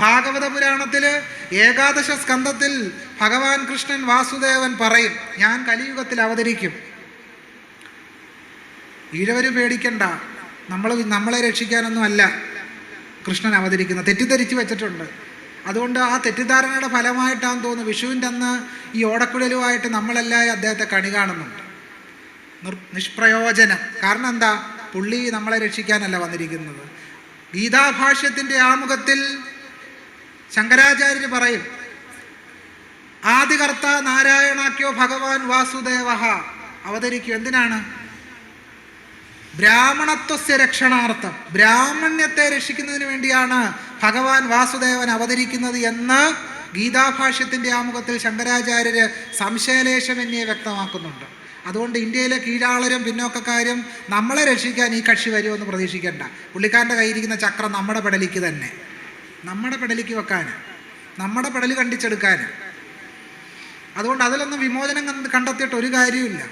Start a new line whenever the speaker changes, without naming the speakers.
ഭാഗവത പുരാണത്തില് ഏകാദശ സ്കന്ധത്തിൽ ഭഗവാൻ കൃഷ്ണൻ വാസുദേവൻ പറയും, ഞാൻ കലിയുഗത്തിൽ അവതരിക്കും. ഈഴവര് പേടിക്കണ്ട, നമ്മളെ രക്ഷിക്കാനൊന്നും അല്ല കൃഷ്ണൻ അവതരിക്കുന്നത്. തെറ്റിദ്ധരിച്ച് വെച്ചിട്ടുണ്ട്. അതുകൊണ്ട് ആ തെറ്റിദ്ധാരണയുടെ ഫലമായിട്ടാണെന്ന് തോന്നുന്നു വിഷുവിൻ്റെ അന്ന് ഈ ഓടക്കുഴലുമായിട്ട് നമ്മളെല്ലാം അദ്ദേഹത്തെ കണി കാണുന്നുണ്ട്. നിഷ്പ്രയോജനം. കാരണം എന്താ? പുള്ളി നമ്മളെ രക്ഷിക്കാനല്ല വന്നിരിക്കുന്നത്. ഗീതാഭാഷ്യത്തിൻ്റെ ആമുഖത്തിൽ ശങ്കരാചാര്യർ പറയും, ആദികർത്ത നാരായണാഖ്യോ ഭഗവാൻ വാസുദേവ അവതരിക്കും. എന്തിനാണ്? ബ്രാഹ്മണത്വസ്യ രക്ഷണാർത്ഥം, ബ്രാഹ്മണ്യത്തെ രക്ഷിക്കുന്നതിന് വേണ്ടിയാണ് ഭഗവാൻ വാസുദേവൻ അവതരിക്കുന്നത് എന്ന് ഗീതാഭാഷ്യത്തിൻ്റെ ആമുഖത്തിൽ ശങ്കരാചാര്യർ സംശയലേശമന്യേ വ്യക്തമാക്കുന്നുണ്ട്. അതുകൊണ്ട് ഇന്ത്യയിലെ കീഴാളരും പിന്നോക്കക്കാരും നമ്മളെ രക്ഷിക്കാൻ ഈ കക്ഷി വരുമെന്ന് പ്രതീക്ഷിക്കേണ്ട. പുള്ളിക്കാരൻ്റെ കയ്യിരിക്കുന്ന ചക്രം നമ്മുടെ പെടലിക്ക് തന്നെ, നമ്മുടെ പെടലിക്ക് വെക്കാൻ, നമ്മുടെ പെടൽ കണ്ടിച്ചെടുക്കാൻ. അതുകൊണ്ട് അതിലൊന്നും വിമോചനം കണ്ടെത്തിയിട്ട് ഒരു കാര്യമില്ല.